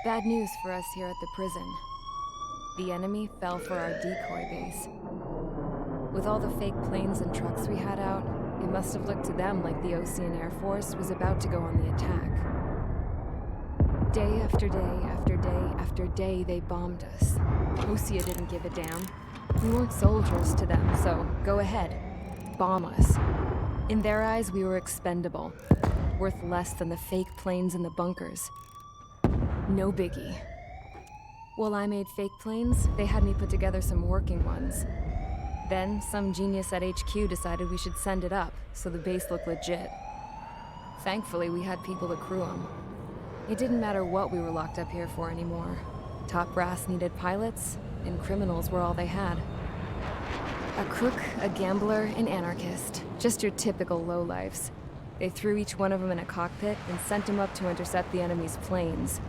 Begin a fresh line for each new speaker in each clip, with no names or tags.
Bad news for us here at the prison. The enemy fell for our decoy base. With all the fake planes and trucks we had out, it must have looked to them like the Ocean Air Force was about to go on the attack. Day after day after day after day, they bombed us. Osea didn't give a damn. We weren't soldiers to them, so go ahead. Bomb us. In their eyes, we were expendable. Worth less than the fake planes in the bunkers. No biggie. While I made fake planes, they had me put together some working ones. Then, some genius at HQ decided we should send it up, so the base looked legit. Thankfully, we had people to crew them. It didn't matter what we were locked up here for anymore. Top brass needed pilots, and criminals were all they had. A crook, a gambler, an anarchist. Just your typical lowlifes. They threw each one of them in a cockpit and sent them up to intercept the enemy's planes.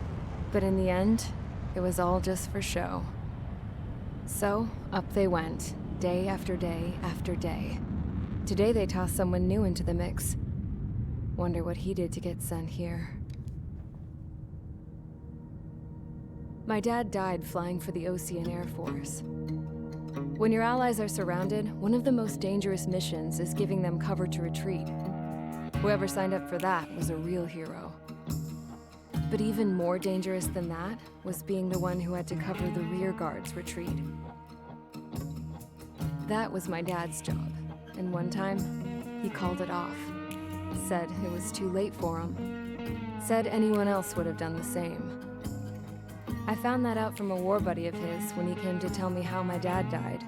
But in the end, it was all just for show. So, up they went, day after day after day. Today they tossed someone new into the mix. Wonder what he did to get sent here. My dad died flying for the Ocean Air Force. When your allies are surrounded, one of the most dangerous missions is giving them cover to retreat. Whoever signed up for that was a real hero. But even more dangerous than that was being the one who had to cover the rear guard's retreat. That was my dad's job, and one time, he called it off. Said it was too late for him. Said anyone else would have done the same. I found that out from a war buddy of his when he came to tell me how my dad died.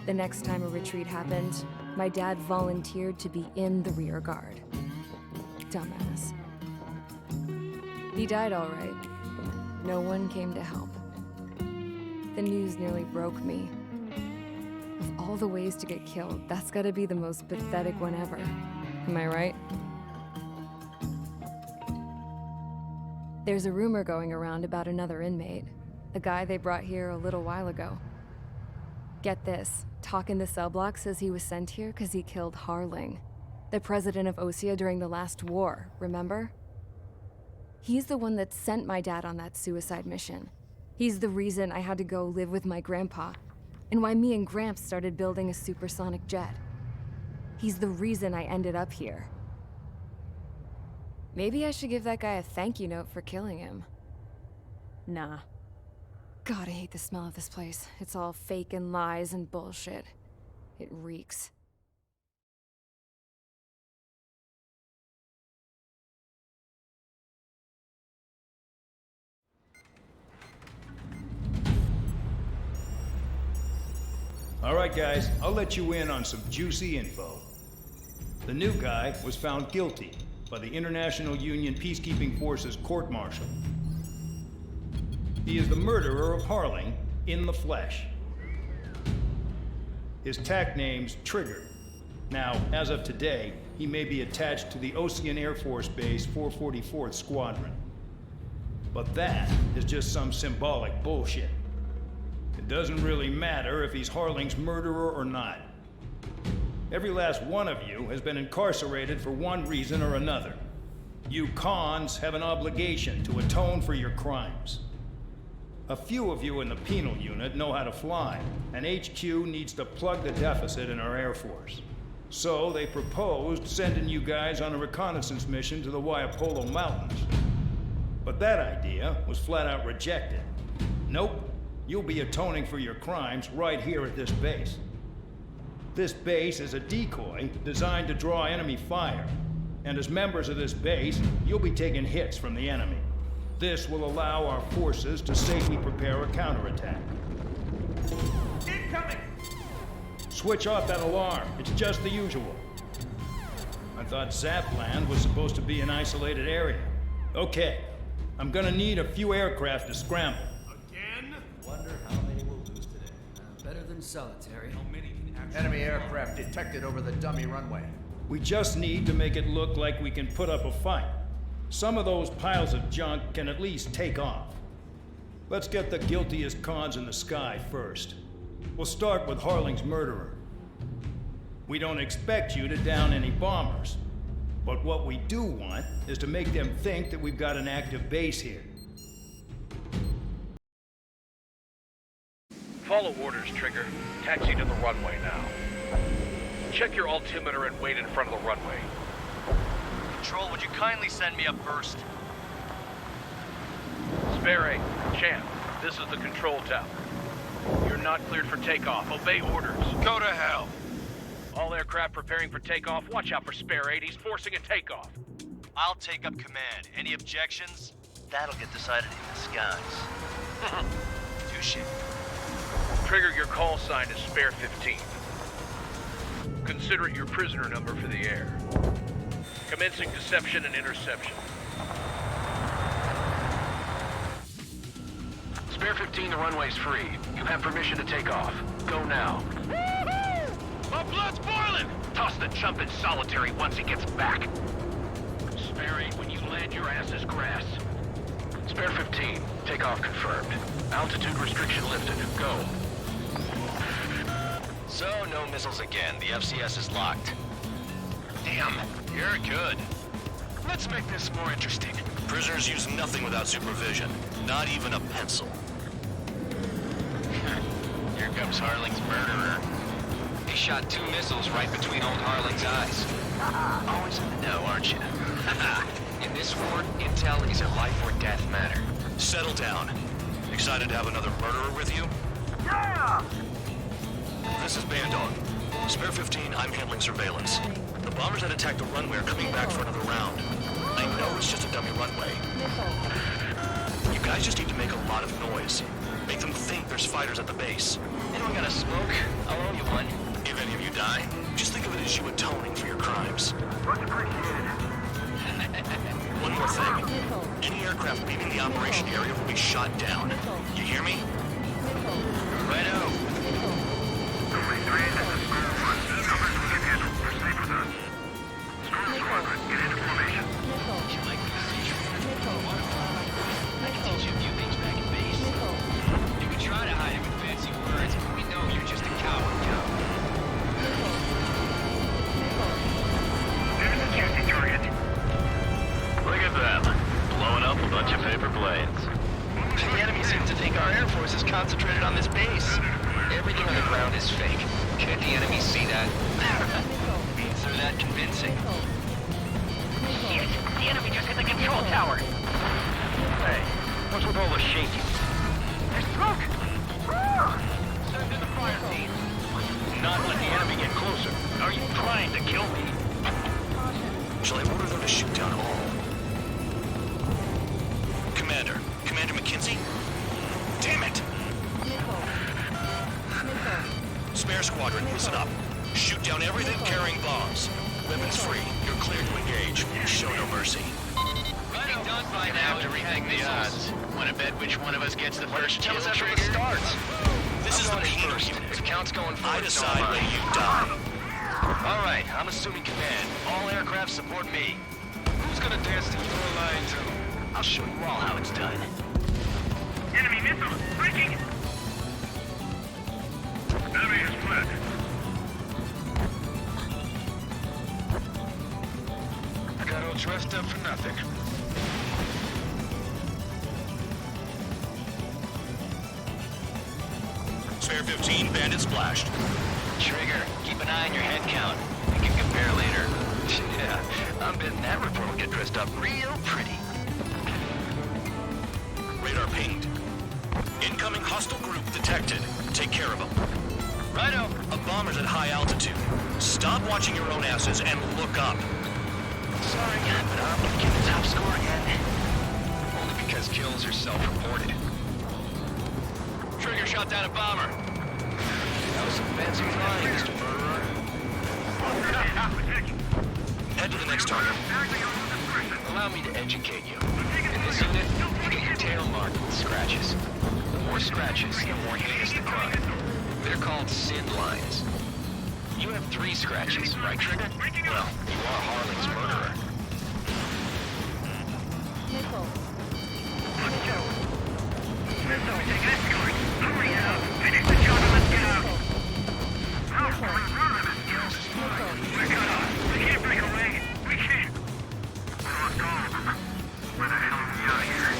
The next time a retreat happened, my dad volunteered to be in the rear guard. Dumbass. He died all right. No one came to help. The news nearly broke me. Of all the ways to get killed, that's gotta be the most pathetic one ever. Am I right? There's a rumor going around about another inmate. A guy they brought here a little while ago. Get this, Talk in the cell block says he was sent here because he killed Harling, the president of Osea during the last war, remember? He's the one that sent my dad on that suicide mission. He's the reason I had to go live with my grandpa, and why me and Gramps started building a supersonic jet. He's the reason I ended up here. Maybe I should give that guy a thank you note for killing him. Nah. God, I hate the smell of this place. It's all fake and lies and bullshit. It reeks.
All right, guys, I'll let you in on some juicy info. The new guy was found guilty by the International Union Peacekeeping Forces court-martial. He is the murderer of Harling in the flesh. His TAC name's Trigger. Now, as of today, he may be attached to the Ocean Air Force Base 444th Squadron. But that is just some symbolic bullshit. It doesn't really matter if he's Harling's murderer or not. Every last one of you has been incarcerated for one reason or another. You cons have an obligation to atone for your crimes. A few of you in the Penal unit know how to fly, and HQ needs to plug the deficit in our Air Force. So they proposed sending you guys on a reconnaissance mission to the Waiapolo Mountains. But that idea was flat out rejected. Nope. You'll be atoning for your crimes right here at this base. This base is a decoy designed to draw enemy fire. And as members of this base, you'll be taking hits from the enemy. This will allow our forces to safely prepare a counterattack.
Incoming!
Switch off that alarm. It's just the usual. I thought Zapland was supposed to be an isolated area. Okay, I'm gonna need a few aircraft to scramble.
Wonder how many we'll lose today. Better than solitary.
How many can actually
Enemy aircraft detected over the dummy runway.
We just need to make it look like we can put up a fight. Some of those piles of junk can at least take off. Let's get the guiltiest cons in the sky first. We'll start with Harling's murderer. We don't expect you to down any bombers. But what we do want is to make them think that we've got an active base here.
Follow orders, Trigger. Taxi to the runway now. Check your altimeter and wait in front of the runway.
Control, would you kindly send me up first?
Spare 8, Champ, this is the control tower. You're not cleared for takeoff. Obey orders.
Go to hell.
All aircraft preparing for takeoff. Watch out for Spare 8. He's forcing a takeoff.
I'll take up command. Any objections?
That'll get decided in the skies.
Touche.
Trigger, your call sign is Spare 15. Consider it your prisoner number for the air. Commencing deception and interception. Spare 15, the runway's free. You have permission to take off. Go now. Woohoo! My blood's boiling! Toss the chump in solitary once he gets back. Spare 8, when you land, your ass is grass. Spare 15, takeoff confirmed. Altitude restriction lifted. Go.
So, no missiles again. The FCS is locked.
Damn, you're good. Let's make this more interesting.
Prisoners use nothing without supervision. Not even a pencil.
Here comes Harling's murderer.
He shot 2 missiles right between old Harling's eyes.
Always in the know, aren't you? In this war, intel is a life or death matter.
Settle down. Excited to have another murderer with you? Yeah! This is Bandog. Spare 15, I'm handling surveillance. The bombers that attacked the runway are coming back for another round. I know it's just a dummy runway. You guys just need to make a lot of noise. Make them think there's fighters at the base.
Anyone got a smoke? I'll owe you one.
If any of you die, just think of it as you atoning for your crimes.
Much appreciated.
One more thing. Any aircraft leaving the operation area will be shot down. You hear me?
Righto.
Only 3, this is Squadron 1. Numbers we can handle. Proceed with us. Squadron, get into formation.
You like this feature? I can teach you a few things back in base. You can try to hide it with fancy words, but we know you're just a coward, Joe.
There's a juicy target.
Look at them. Blowing up a bunch of paper planes.
The enemy seems to think our Air Force is concentrated on this base. Everything on the ground is fake. Can't the enemy see that? Means they're that convincing.
Shit, the enemy just hit the control tower.
Hey, what's with all the shaking?
There's smoke.
Send in the fire team. Not let the enemy get closer. Are you trying to kill me?
Shall I order them to shoot down all? Commander McKenzie? Damn it! Spare Squadron, listen up. Shoot down everything carrying bombs. Weapons free. You're cleared to engage. Show no mercy.
Right done by now to rethink the odds.
Want to bet which one of us gets the first
Tell
kill
us after it
trigger?
starts.
This is the
going in
penal
first.
unit.
If count's going forward,
I
it's
decide
all
where
mine.
you die.
All right, I'm assuming command. All aircraft support me.
Who's gonna dance to your line, too?
I'll show you all how it's done.
Enemy missile. Breaking. Enemy has fled.
I got all dressed up for nothing.
Spare 15, bandit splashed.
Trigger, keep an eye on your head count. We can compare later. Yeah, I'm betting that report will get dressed up real pretty.
Radar pinged. Incoming hostile group detected. Take care of them.
Righto.
A bomber's at high altitude. Stop watching your own asses and look up.
Sorry, but I'm gonna get the top score again. Only because kills are self-reported. Trigger shot down a bomber. That was some fancy flying, Mr. Murderer.
Head to the next target.
Allow me to educate you. In this unit, you get your tail marked with scratches. The more scratches, the more heinous the crime. They're called SID lines. You have 3 scratches, right, Trigger? Well, you are Harling's murderer.
Missile, take escort. Hurry out. Finish the job and let's get out. We're cut off. We can't break away. We can't. We're locked on. Where the hell are we out here?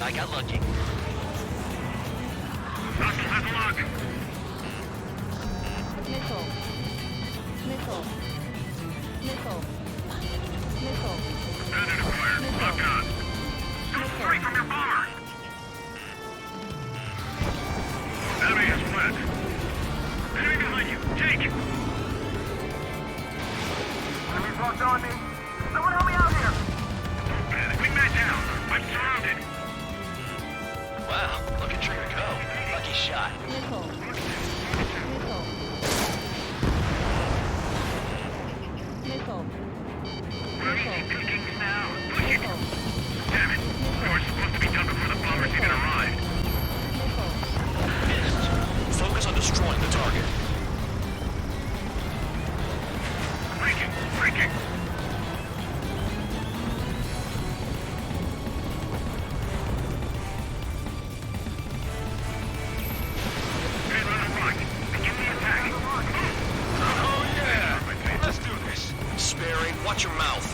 I got lucky.
Hostile has a lock.
Nickel. Nickel. Nickel. Nickel.
Bandit acquired. Lock on. Don't stray from your bomber. Enemy has fled. Enemy behind you. Take. Enemy's locked on me. Someone help me out here. Don't panic. Wingman down. I'm surrounded.
Wow, look at Trigger go. Lucky shot.
Nickel. Nickel. Nickel.
Easy pickings now. Push it.
Nickel.
Damn it. We were supposed to be done before the bombers even arrived.
Nickel.
Missed. Focus on destroying the target.
Breaking. Breaking. Head on the right. Begin the attack.
Oh, yeah! Let's do this.
Sperry, watch your mouth.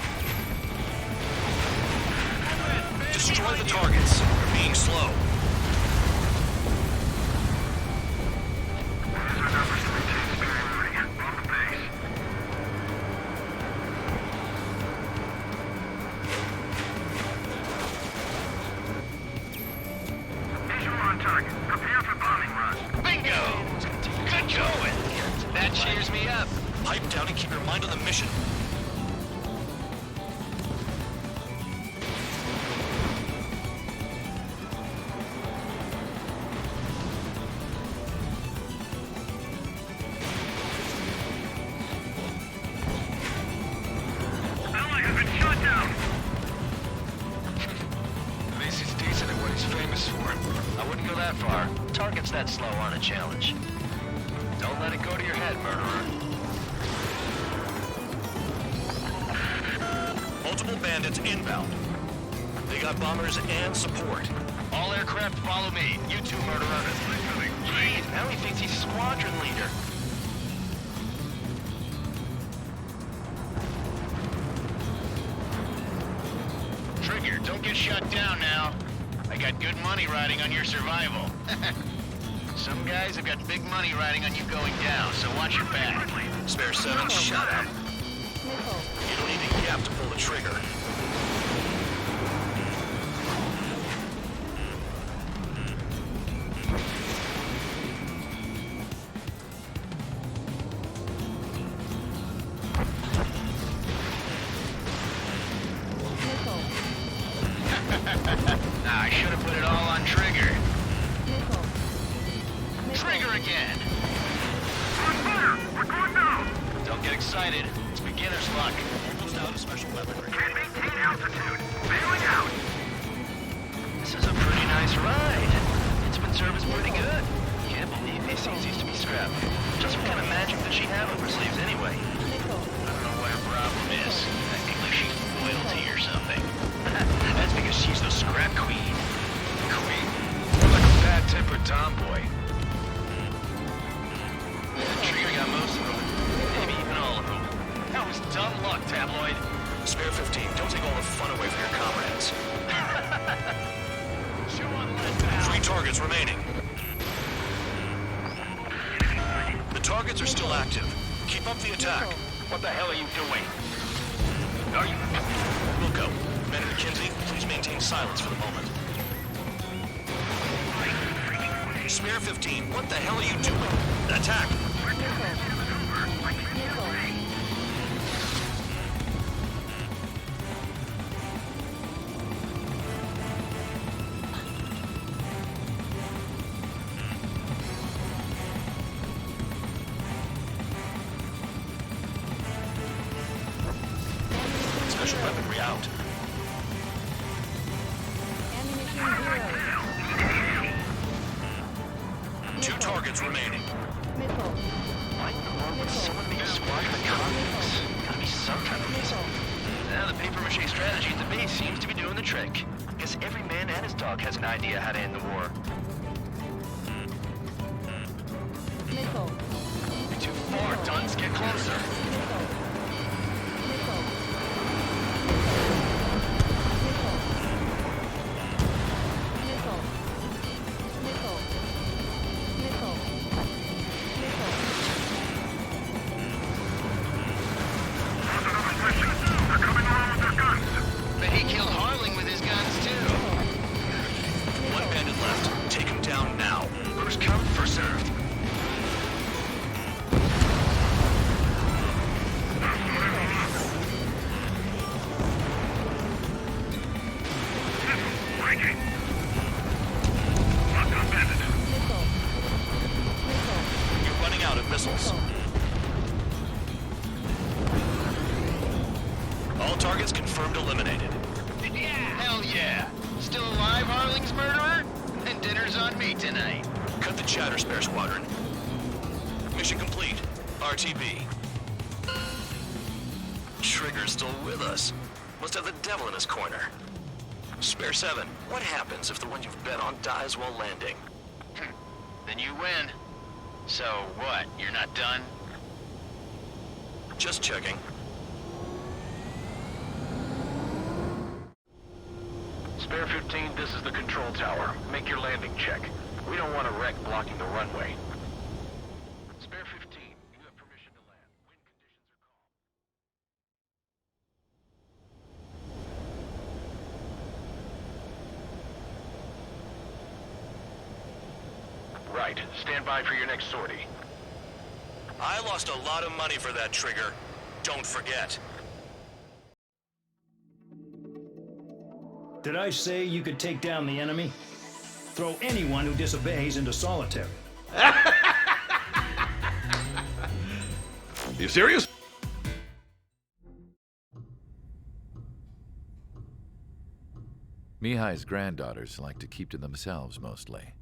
Destroy the targets. You're being slow.
Where's our numbers to maintain superiority? On the base. Visual on target. Prepare for bombing run.
Bingo! Good going.
That cheers me up.
Pipe down and keep your mind on the mission.
Ally has been shot down.
At least he's decent at what he's famous for. I wouldn't go that far. Targets that slow aren't a challenge. Don't let it go to your head, murderer.
Multiple bandits inbound. They got bombers and support.
All aircraft follow me. You two, murderer. Jeez, now he thinks he's squadron leader.
Trigger, don't get shut down now. I got good money riding on your survival. Some guys have got big money riding on you going down, so watch your back.
Spare 7, shut up.
Nickel.
You don't need a gap to pull the trigger.
Nickel.
Nah, I should have put it all on Trigger.
Nickel.
Trigger again!
On fire. We're going down.
Don't get excited. It's beginner's luck.
Almost out of special weaponry.
Can't maintain altitude. Bailing out.
This is a pretty nice ride. It's been serviced pretty good. Can't believe these things used to be scrapped. Just what kind of magic does she have up her sleeves anyway?
Nickel.
I don't know what her problem is. I think like she's loyalty or something. That's because she's the scrap queen. Queen? Like a bad-tempered tomboy. Trigger got most of them. Maybe even all of them. That was dumb luck, tabloid.
Spare 15, don't take all the fun away from your comrades.
Chew on lead, pal.
3 targets remaining. The targets are still active. Keep up the attack.
What the hell are you doing? Are you...
Wilco, Men at McKinsey, please maintain silence for the moment. Spare 15, what the hell are you doing? Attack! Special weaponry out.
Ammunition 0.
2 targets remaining.
Nickel.
Why in the world would someone make a squadron of convicts? Gotta be some kind of reason. Now the papier-mâché strategy at the base seems to be doing the trick. Guess every man and his dog has an idea how to end the war.
Nickel.
You're too far, Dunce. Get closer.
Nickel. Nickel. Nickel.
targets confirmed eliminated.
Yeah, hell yeah. Still alive, Harling's murderer? And dinner's on me tonight.
Cut the chatter, Spare Squadron. Mission complete. RTB. Trigger's still with us. Must have the devil in his corner. Spare 7, what happens if the one you've bet on dies while landing?
Then you win. So what, you're not done?
Just checking.
Spare 15, this is the control tower. Make your landing check. We don't want a wreck blocking the runway. Spare 15, you have permission to land. Wind conditions are calm. Right, stand by for your next sortie.
I lost a lot of money for that trigger. Don't forget.
Did I say you could take down the enemy? Throw anyone who disobeys into solitary.
You serious?
Mihai's granddaughters liked to keep to themselves mostly.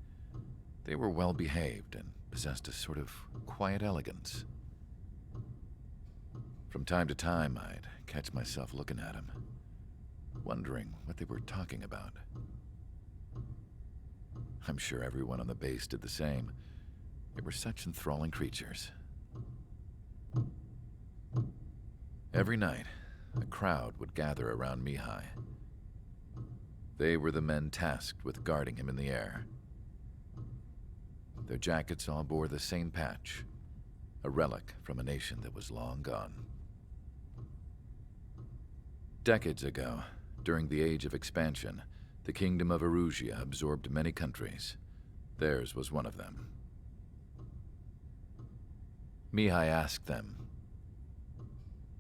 They were well behaved and possessed a sort of quiet elegance. From time to time, I'd catch myself looking at them, wondering what they were talking about. I'm sure everyone on the base did the same. They were such enthralling creatures. Every night, a crowd would gather around Mihai. They were the men tasked with guarding him in the air. Their jackets all bore the same patch, a relic from a nation that was long gone. Decades ago, during the Age of Expansion, the Kingdom of Erusia absorbed many countries. Theirs was one of them. Mihai asked them,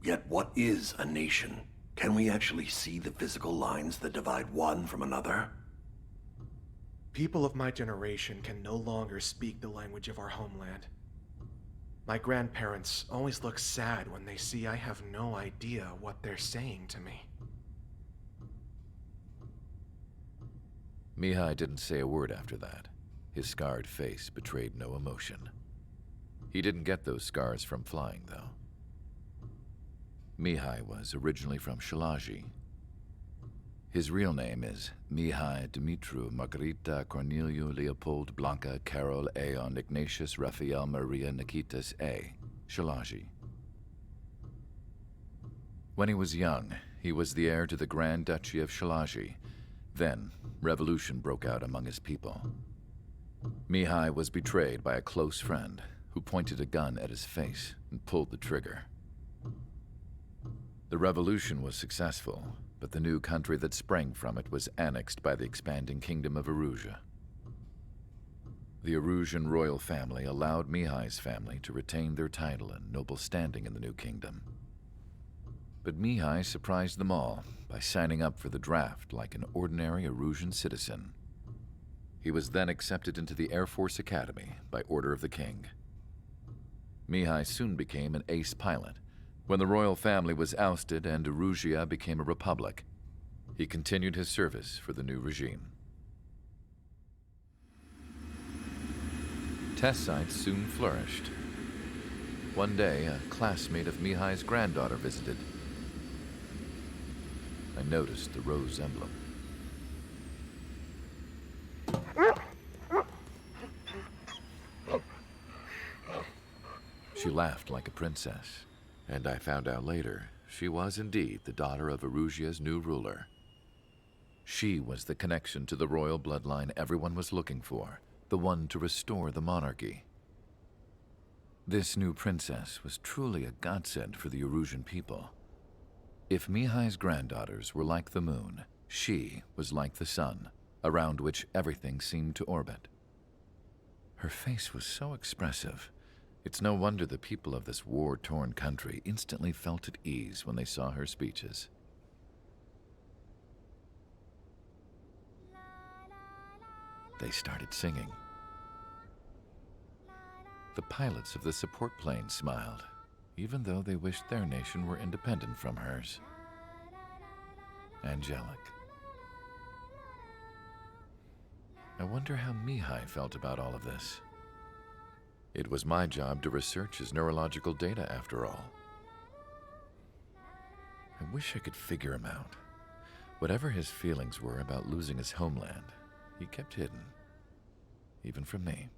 "Yet what is a nation? Can we actually see the physical lines that divide one from another?"
People of my generation can no longer speak the language of our homeland. My grandparents always look sad when they see I have no idea what they're saying to me.
Mihai didn't say a word after that. His scarred face betrayed no emotion. He didn't get those scars from flying, though. Mihai was originally from Shalaji. His real name is Mihai Dumitru Margarita Corneliu Leopold Blanca Carol Aeon Ignatius Raphael Maria Nikitas A. Shalaji. When he was young, he was the heir to the Grand Duchy of Shalaji. Then, revolution broke out among his people. Mihai was betrayed by a close friend who pointed a gun at his face and pulled the trigger. The revolution was successful, but the new country that sprang from it was annexed by the expanding Kingdom of Erusia. The Erusian royal family allowed Mihai's family to retain their title and noble standing in the new kingdom. But Mihai surprised them all by signing up for the draft like an ordinary Erusian citizen. He was then accepted into the Air Force Academy by order of the king. Mihai soon became an ace pilot. When the royal family was ousted and Erusia became a republic, he continued his service for the new regime. Test sites soon flourished. One day, a classmate of Mihai's granddaughter visited. I noticed the rose emblem. She laughed like a princess, and I found out later she was indeed the daughter of Erusia's new ruler. She was the connection to the royal bloodline everyone was looking for, the one to restore the monarchy. This new princess was truly a godsend for the Erusian people. If Mihai's granddaughters were like the moon, she was like the sun, around which everything seemed to orbit. Her face was so expressive. It's no wonder the people of this war-torn country instantly felt at ease when they saw her speeches. They started singing. The pilots of the support plane smiled, even though they wished their nation were independent from hers. angelic. I wonder how Mihai felt about all of this. It was my job to research his neurological data, after all. I wish I could figure him out. Whatever his feelings were about losing his homeland, he kept hidden, even from me.